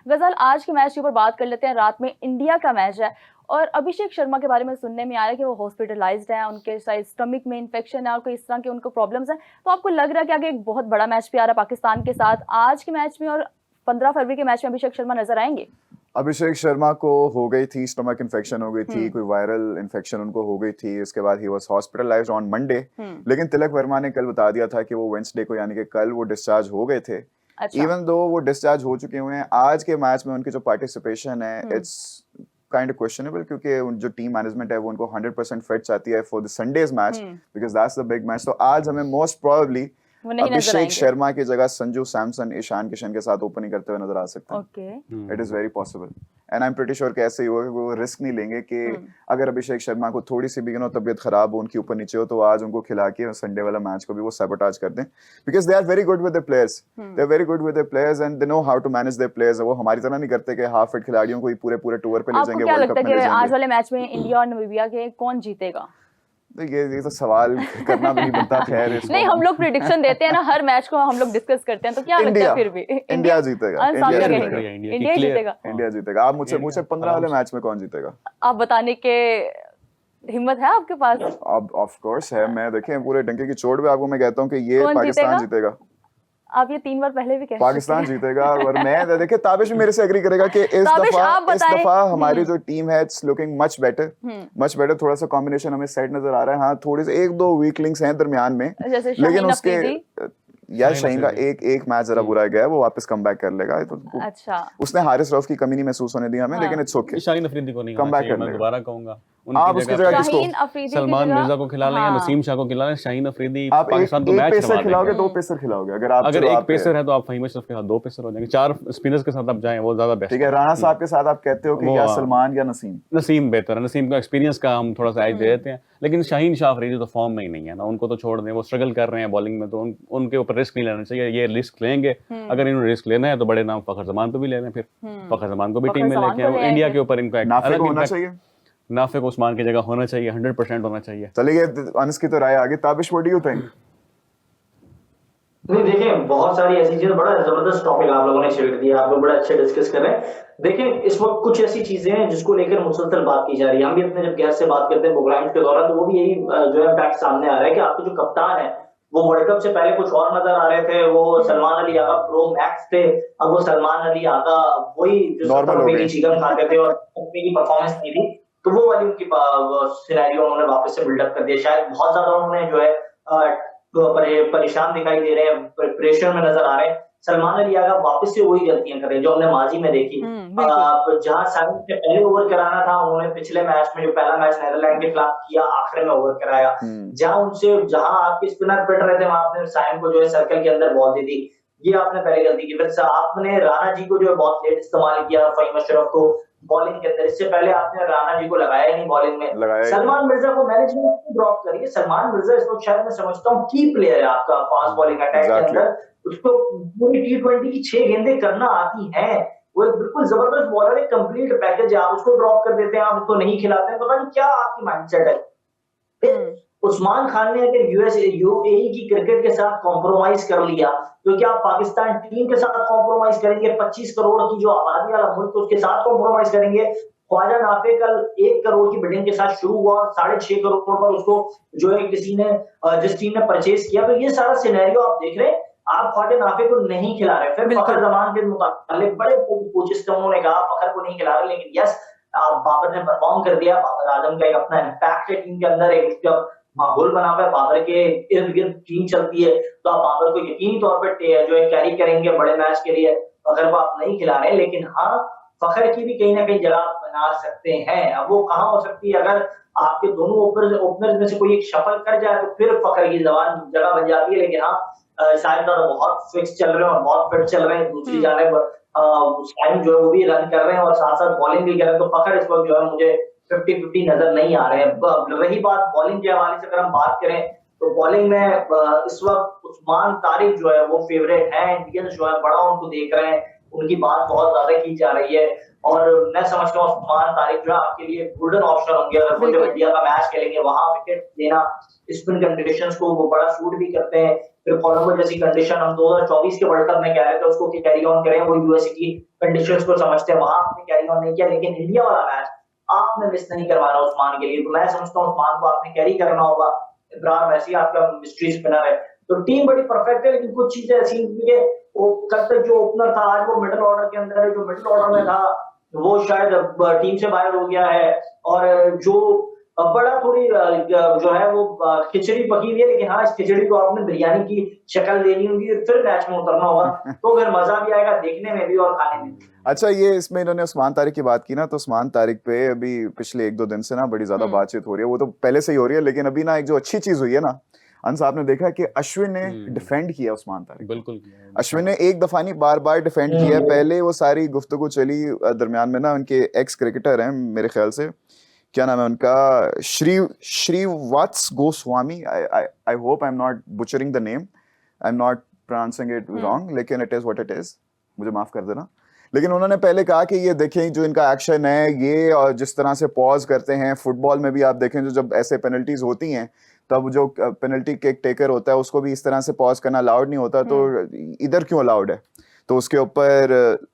गजल, आज के मैच के ऊपर बात कर लेते हैं। रात में इंडिया का मैच है और अभिषेक शर्मा के बारे में सुनने में आ रहा है कि वो हॉस्पिटलाइज्ड हैं, उनके शायद स्टमक में इन्फेक्शन है और कोई इस तरह के उनको प्रॉब्लम्स हैं। तो आपको लग रहा है कि आगे एक बहुत बड़ा मैच भी आ रहा है पाकिस्तान के साथ, आज के मैच में और 15 फरवरी के मैच में अभिषेक शर्मा नजर आएंगे? अभिषेक शर्मा को हो गई थी, स्टमक इन्फेक्शन हो गई थी, कोई वायरल इन्फेक्शन उनको हो गई थी। उसके बाद he was hospitalised on Monday. लेकिन तिलक वर्मा ने कल बता दिया था कि वो वेडनेसडे को यानी कि कल वो डिस्चार्ज हो गए थे। इवन दो वो डिस्चार्ज हो चुके हुए हैं, आज के मैच में उनकी जो पार्टिसिपेशन है इट्स काइंड ऑफ क्वेश्चनेबल, क्योंकि जो टीम मैनेजमेंट है वो उनको 100% फिट चाहती है for the Sundays match, because that's the big match. तो आज हमें मोस्ट प्रोबेबली अभिषेक शर्मा की जगह संजू सैमसन, ईशान किशन के साथ ओपनिंग करते हुए नजर आ सकते हैं। It is very possible and I am pretty sure कि ऐसे ही होगा। वो रिस्क नहीं लेंगे कि अगर अभिषेक शर्मा को थोड़ी सी भी तबीयत खराब हो, उनकी ऊपर नीचे हो, तो आज उनको खिला के संडे वाला मैच को भी वो सैबोटाज कर दें, because they are very good with the players. They are very good with the players and they know how to manage their players. वो हमारी तरह नहीं करते कि हाफ फिट खिलाड़ियों को ही पूरे टूर पे ले जाएंगे, वर्ल्ड कप में ले जाएंगे। आज वाले मैच में इंडिया और नामीबिया के कौन जीतेगा? ये तो सवाल करना भी नहीं बनता। खैर नहीं, हम लोग प्रेडिक्शन देते हैं ना, हर मैच को हम लोग डिस्कस करते हैं, तो क्या लगता है फिर भी इंडिया जीतेगा। इंडिया जीतेगा। इंडिया जीतेगा। आप मुझसे पूछे 15 वाले मैच में कौन जीतेगा, आप बताने के हिम्मत है आपके पास? अब ऑफ कोर्स है। मैं देखिए पूरे डंके की चोट पे आपको मैं कहता हूँ कि ये पाकिस्तान जीतेगा। आप ये 3 बार पहले भी कह पाकिस्तान जीतेगा। और मैं देखिए ताबिश भी मेरे से एग्री करेगा कि इस दफा हमारी जो टीम है इट्स लुकिंग मच बेटर। थोड़ा सा कॉम्बिनेशन हमें सेट नजर आ रहा है। हाँ, थोड़ी सी 1-2 वीक लिंक्स हैं दरमियान में, लेकिन उसके यार शाहीन का एक मैच जरा बुरा गया, वो वापस कम बैक कर लेगा। तो अच्छा, उसने हारिस रऊफ की कमी नहीं महसूस होने दी हमें, लेकिन इट्स ओके। शाहीन अफरीदी को नहीं कम बैक कर मैं दोबारा कहूंगा आप उसकी जगह किसको, सलमान मिर्जा को खिला लें या नसीम शाह को खिला लें। शाहीन अफरीदी आप पाकिस्तान को मैच पेसर खिलाओगे, 2 पेसर खिलाओगे। अगर एक पेसर है तो आप फहीम अशरफ के साथ 2 पेसर हो जाएंगे। 4 स्पिनर्स के साथ आप जाएं, वो ज्यादा बेस्ट। ठीक है, राणा साहब के साथ आप कहते हो कि क्या सलमान या नसीम? नसीम बेहतर है। नसीम का एक्सपीरियंस का हम थोड़ा सा एज दे देते हैं, लेकिन शाहीन शाह अफरीदी तो फॉर्म में ही नहीं है ना, उनको तो छोड़ दें। वो स्ट्रगल कर रहे हैं बॉलिंग में, तो उनके ऊपर रिस्क नहीं लेना चाहिए। ये रिस्क लेंगे, अगर इन्होंने रिस्क लेना है तो बड़े नाम फखर जमान पे भी ले लें, फिर फखर जमान को भी टीम में लेके आए। इंडिया के ऊपर इनका नाफिक होना चाहिए, नाफिक उस्मान की जगह होना चाहिए, 100% होना चाहिए। चलिए अनस की तो राय आगे। Tabish, what do you think? नहीं, देखिए बहुत सारी ऐसी चीजें, बड़ा जबरदस्त टॉपिक आप लोगों ने छेड़ दिया, आप लोग बड़ा अच्छे डिस्कस कर रहे हैं। देखिए इस वक्त कुछ ऐसी चीजें हैं जिसको लेकर मुसलसल बात की जा रही है। हम भी अपने जब गेस्ट से बात करते हैं प्रोग्राम के दौरान, तो वो भी यही जो है फैक्ट सामने आ रहा है कि आपके जो कप्तान है वो वर्ल्ड कप से पहले कुछ और नजर आ रहे थे। वो सलमान अली आगा प्रो मैक्स थे, अब वो सलमान अली आगा वही जो 70 रुपए की चिकन खाते थे और अपनी परफॉर्मेंस नहीं थी, तो वो वाली उनकी सिनेरियो उन्होंने वापस से बिल्डअप कर दिया। शायद बहुत ज्यादा उन्होंने जो है परेशान दिखाई दे रहे हैं, प्रेशर में नजर आ रहे हैं। सलमान अली आगा वापस से वही गलतियां कर रहे हैं जो हमने माजी में देखी। जहां साइड से पहले ओवर कराना था, उन्होंने पिछले मैच में जो पहला मैच नीदरलैंड के खिलाफ किया, आखिर में ओवर कराया। जहां आपके स्पिनर पिट रहे थे वहां आपने साइम को जो है सर्कल के अंदर बॉल दे दी, ये आपने पहले गलती की। फिर आपने राणा जी को जो है बहुत लेट इस्तेमाल किया, फहीम अशरफ को बॉलिंग के अंदर। इससे पहले आपने राणा जी को लगाया ही नहीं बॉलिंग में। सलमान मिर्जा को मैनेजमेंट ड्रॉप करिए। सलमान मिर्जा इस वक्त शायद मैं समझता हूँ की प्लेयर है आपका फास्ट बॉलिंग अटैक के अंदर। उसको पूरी T20 की 6 गेंदें करना आती हैं। वो एक बिल्कुल जबरदस्त बॉलर है, कंप्लीट पैकेज है। आप उसको ड्रॉप कर देते हैं, आप उसको नहीं खिलाते हैं, पता नहीं क्या आपकी माइंडसेट है। उस्मान खान ने अगर यूएई की क्रिकेट के साथ कॉम्प्रोमाइज कर लिया, तो क्या आप पाकिस्तान टीम के साथ कॉम्प्रोमाइज करेंगे? 25 करोड़ की जो आबादी वाला मुल्क उसके साथ कॉम्प्रोमाइज करेंगे? ख्वाजा नाफे कल 1 करोड़ की बिडिंग के साथ शुरू हुआ और 6.5 करोड़ पर उसको जो है किसी ने जिस टीम ने परचेज किया। तो ये सारा सिनेरियो आप देख रहे हैं, आप ख्वाजा नाफे को नहीं खिला रहे। फिर फखर जमान के मुताबिक बड़े कोचेस थे, उन्होंने कहा फखर को नहीं खिला रहे, लेकिन यस बाबर ने परफॉर्म कर दिया। बाबर आजम का एक अपना इम्पैक्ट है टीम के अंदर, एक उसका माहौल बना हुआ है, बाबर के इर्द गिर्द टीम चलती है, तो आप बाबर को यकीनी तौर पर जो है कैरी करेंगे बड़े मैच के लिए। फखर को आप नहीं खिला रहे, लेकिन हाँ फखर की भी कहीं ना कहीं जगह बना सकते हैं। अब वो कहाँ हो सकती है? अगर आपके दोनों ओपनर्स में से कोई एक शफल कर जाए तो फिर फखर की जगह बन जाती है। लेकिन हाँ शायद बहुत फिक्स चल रहे हैं और बहुत फिट चल रहे हैं। दूसरी जानिब साइम जो है वो भी रन कर रहे हैं और साथ साथ बॉलिंग भी कर रहे हैं, तो फखर इस वक्त जो है मुझे 50-50 नजर नहीं आ रहे हैं। रही बात बॉलिंग के हवाले से अगर हम बात करें, तो बॉलिंग में इस वक्त उस्मान तारिक जो है वो फेवरेट है। इंडियंस जो है बड़ा उनको देख रहे हैं, उनकी बात बहुत ज्यादा की जा रही है और मैं समझता हूँ उस्मान तारिक जो है आपके लिए गोल्डन ऑप्शन होंगे। अगर वो जब इंडिया का मैच खेलेंगे वहां विकेट देना, स्पिन कंडीशंस को वो बड़ा सूट भी करते हैं। फिर कोलंबो जैसी कंडीशन हम 2024 के वर्ल्ड कप में कह रहे थे उसको कि कैरी ऑन करें, वो यूएसए की कंडीशंस को समझते हैं, वहां आपने कैरी ऑन नहीं किया, लेकिन इंडिया वाला मैच आपने मिस नहीं करवाना उस्मान के लिए। तो मैं समझता हूँ उस्मान को आपने कैरी करना होगा। इब्राहिम वैसे ही आपका मिस्ट्री स्पिनर है, तो टीम बड़ी परफेक्ट है, लेकिन कुछ चीजें ऐसी हैं वो कल तक जो ओपनर था आज वो मिडिल ऑर्डर के अंदर है, जो मिडिल ऑर्डर में था वो शायद टीम से बाहर हो गया है, और जो बड़ा थोड़ी जो है वो खिचड़ी पकी हुई है, लेकिन हाँ इस खिचड़ी को आपने बिरयानी की शक्ल देनी होगी और फिर मैच में उतरना होगा, तो फिर मजा भी आएगा देखने में भी और खाने में भी। अच्छा, ये इसमें इन्होंने उस्मान तारिक की बात की ना, तो उस्मान तारिक पे अभी पिछले 1-2 दिन से ना बड़ी ज्यादा बातचीत हो रही है। वो तो पहले से ही हो रही है, लेकिन अभी ना एक जो अच्छी चीज हुई है ना, अंस आपने देखा कि अश्विन ने डिफेंड किया उस्मान तारिक। बिल्कुल अश्विन ने एक दफा नहीं बार बार डिफेंड किया। पहले वो सारी गुफ्तगू चली दरमियान में ना, उनके एक्स क्रिकेटर हैं मेरे ख्याल से, क्या नाम है उनका, Shrivats Goswami, I hope I am not butchering the name, I am not pronouncing it wrong, लेकिन it is what it is, मुझे माफ कर देना। लेकिन उन्होंने पहले कहा कि ये देखें जो इनका एक्शन है ये, और जिस तरह से पॉज करते हैं फुटबॉल में भी आप देखें, जो जब ऐसे पेनल्टीज होती हैं तब जो पेनल्टी किक टेकर होता है उसको भी इस तरह से पॉज करना अलाउड नहीं होता, तो इधर क्यों अलाउड है? तो उसके ऊपर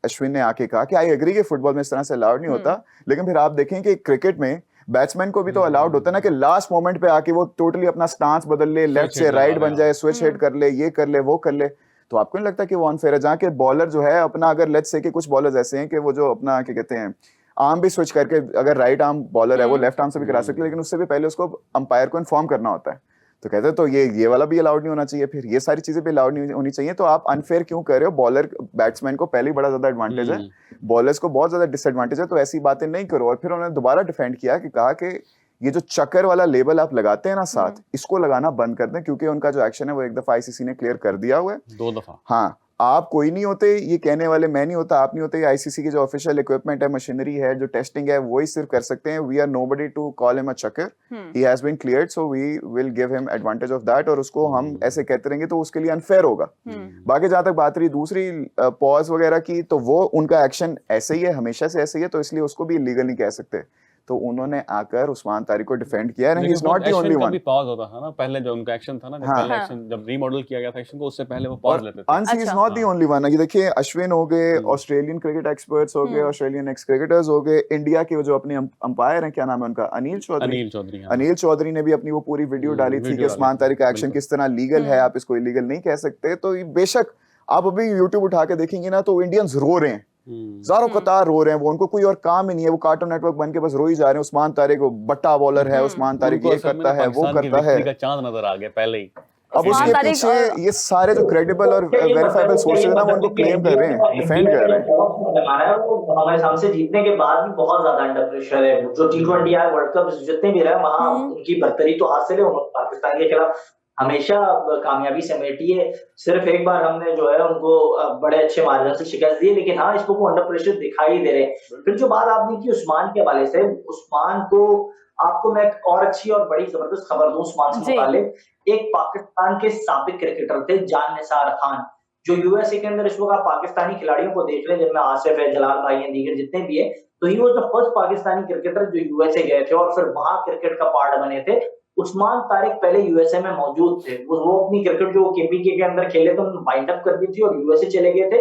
अश्विन ने आके कहा कि आई एग्री कि फुटबॉल में इस तरह से अलाउड नहीं होता, लेकिन फिर आप देखें कि क्रिकेट में बैट्समैन को भी तो अलाउड होता है ना कि लास्ट मोमेंट पे आके वो टोटली अपना स्टांस बदल ले, लेफ्ट से राइट बन जाए, स्विच हिट कर ले, ये कर ले, वो कर ले। तो आपको नहीं लगता कि वो अनफेयर है? जहाँ के बॉलर जो है अपना, अगर लेट्स से कि कुछ बॉलर्स ऐसे हैं कि वो जो अपना क्या कहते हैं आर्म भी स्विच करके, अगर राइट आर्म बॉलर है वो लेफ्ट आर्म से भी करा सकते हैं, लेकिन उससे भी पहले उसको अंपायर को इन्फॉर्म करना होता है। तो कहते हैं तो ये वाला भी अलाउड नहीं होना चाहिए, फिर ये सारी चीजें भी अलाउड नहीं होनी चाहिए। तो आप अनफेयर क्यों कर रहे हो? बॉलर बैट्समैन को पहले ही बड़ा ज्यादा एडवांटेज है, बॉलर्स को बहुत ज्यादा डिसएडवांटेज है, तो ऐसी बातें नहीं करो। और फिर उन्होंने दोबारा डिफेंड किया कि कहा कि ये जो चक्कर वाला लेबल आप लगाते हैं ना साथ, इसको लगाना बंद कर दें, क्योंकि उनका जो एक्शन है वो एक दफा आईसीसी ने क्लियर कर दिया हुआ है, 2 दफा। हाँ, आप कोई नहीं होते, ये कहने वाले मैं नहीं होता, आप नहीं होते, आईसीसी की जो ऑफिशियल इक्विपमेंट है, मशीनरी है, जो टेस्टिंग है, वही सिर्फ कर सकते हैं। We are nobody to call him a चक्कर, he has been cleared, so we will give him advantage of that. और उसको हम ऐसे कहते रहेंगे तो उसके लिए अनफेयर होगा। बाकी जहां तक बात रही दूसरी पॉज वगैरह की, तो वो उनका एक्शन ऐसे ही है, हमेशा से ऐसे ही है, तो इसलिए उसको भी इलीगल नहीं कह सकते। तो उन्होंने आकर उस्मान तारिक को डिफेंड किया, and he is not the only one. भी पॉज होता था ना पहले, जो उनका एक्शन था ना, जब पहले एक्शन जब रीमॉडल किया गया था एक्शन को, उससे पहले वो पॉज लेते थे। अंस is not the only one. ये देखिए अश्विन हो गए, ऑस्ट्रेलियन क्रिकेट एक्सपर्ट्स हो गए, ऑस्ट्रेलियन एक्स क्रिकेटर्स हो गए, इंडिया के जो अपने अंपायर हैं, क्या नाम है उनका, अनिल चौधरी ने भी अपनी वो पूरी वीडियो डाली थी कि उस्मान तारिक का एक्शन किस तरह लीगल है, आप इसको इलीगल नहीं कह सकते। तो बेशक आप अभी यूट्यूब उठा के देखेंगे ना, तो इंडियंस रो रहे हैं, ज़ारों कतार रो रहे हैं, वो उनको कोई और काम ही नहीं है, वो कार्टून नेटवर्क बन के बस रो ही जा रहे हैं। उस्मान तारिक वो बट्टा बॉलर है, उस्मान तारिक ये करता है, वो करता है, चांद नजर आ गया पहले ही। अब उसके पीछे ये सारे जो क्रेडिबल और वेरीफाइबल सोर्सेज है ना, वो उनको क्लेम कर रहे हैं, डिफेंड कर रहे हैं। वो हमारे सामने जीतने के बाद भी बहुत ज्यादा अंडर प्रेशर है। जो T20 आए वर्ल्ड कप जितने भी रहे, वहां उनकी बर्तरी तो हासिल है, उन्होंने पाकिस्तान के खिलाफ हमेशा कामयाबी समेटी है। सिर्फ एक बार हमने जो है उनको बड़े अच्छे मार्जिन से शिकस्त दी, लेकिन हाँ इसको वो अंडर प्रेशर दिखाई दे रहे हैं। फिर जो बात आपने की उस्मान के हवाले से, उस्मान को आपको मैं एक और अच्छी और बड़ी जबरदस्त खबर दूं उस्मान से मुताल्लिक। एक पाकिस्तान के साबिक क्रिकेटर थे जान निसार खान, जो यूएसए के अंदर इस वक्त आप पाकिस्तानी खिलाड़ियों को देख रहे हैं, जिनमें आसिफ है, जलाल भाई हैं, दीगर जितने भी है, तो ही वो जो फर्स्ट पाकिस्तानी क्रिकेटर जो यूएसए गए थे और फिर वहां क्रिकेट का पार्ट बने थे। उस्मान तारिक पहले यूएसए में मौजूद थे, वो अपनी क्रिकेट जो केपीके के अंदर खेले थे उन्होंने वाइंड अप कर दी थी और यूएसए चले गए थे।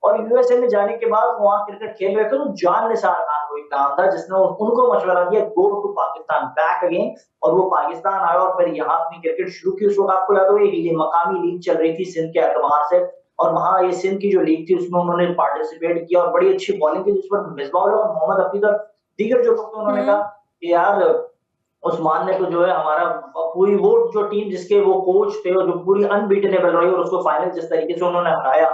और यूएसए में जाने के बाद वहां क्रिकेट खेल रहे थे, तो जान निसार खान को एक नाम था जिसने उनको मशवरा दिया go to Pakistan, back again, और वो पाकिस्तान आया और फिर यहाँ अपनी क्रिकेट शुरू की। उस वक्त आपको याद होगा ये मकामी लीग चल रही थी सिंध के एतबार से, और वहां ये सिंध की जो लीग थी उसमें उन्होंने पार्टिसिपेट किया और बड़ी अच्छी बॉलिंग की, जिस पर मिसबाह और मोहम्मद हफीज और दीगर जो लोग, उन्होंने कहा कि यार उस्मान ने तो जो है हमारा पूरी वो जो टीम जिसके वो कोच थे और जो पूरी अनबीटेनेबल रही और उसको फाइनल जिस तरीके से उन्होंने हराया,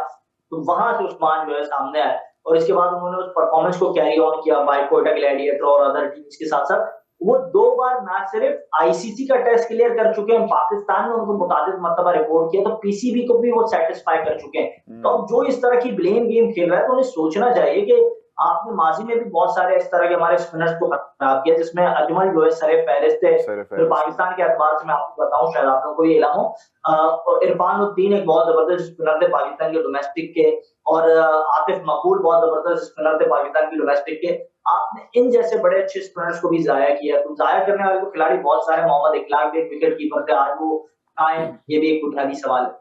तो वहां से उस्मान जो है सामने आया और इसके बाद उन्होंने उस परफॉर्मेंस को कैरी ऑन किया बाय कोयटा ग्लैडिएटर और अदर टीम्स के साथ साथ। वो 2 बार ना सिर्फ आईसीसी का टेस्ट क्लियर कर चुके हैं, पाकिस्तान ने उनको मुताबिक मर्तबा रिपोर्ट किया, तो पीसीबी को भी वो सेटिस्फाई कर चुके हैं। तो अब जो इस तरह की ब्लेम गेम खेल रहा है, तो उन्हें सोचना चाहिए कि आपने माजी में भी बहुत सारे इस तरह के हमारे स्पिनर्स को खराब किया, जिसमें अजमल जो है सरे फहरिस्त थे। फिर पाकिस्तान के एतबार से मैं आपको बताऊं, शायद आप लोगों को ये इल्म हो, इरफान उद्दीन एक बहुत जबरदस्त स्पिनर थे पाकिस्तान के डोमेस्टिक के, और आतिफ मकबूल बहुत जबरदस्त स्पिनर थे पाकिस्तान के डोमेस्टिक के। आपने इन जैसे बड़े अच्छे स्पिनर्स को भी जाया किया, तो जाया करने वाले तो खिलाड़ी बहुत सारे, मोहम्मद इकलाक भी एक विकेट कीपर थे, आज वो कहाँ हैं, ये भी एक बुनियादी सवाल है।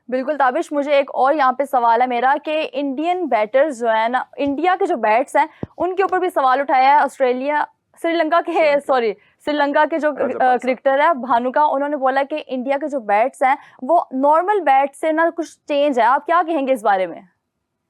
बिल्कुल ताबिश, मुझे एक और यहाँ पे सवाल है मेरा कि इंडियन बैटर्स जो है ना, इंडिया के जो बैट्स हैं उनके ऊपर भी सवाल उठाया है ऑस्ट्रेलिया श्रीलंका के जो क्रिकेटर है भानुका, उन्होंने बोला कि इंडिया के जो बैट्स हैं वो नॉर्मल बैट से ना कुछ चेंज है। आप क्या कहेंगे इस बारे में?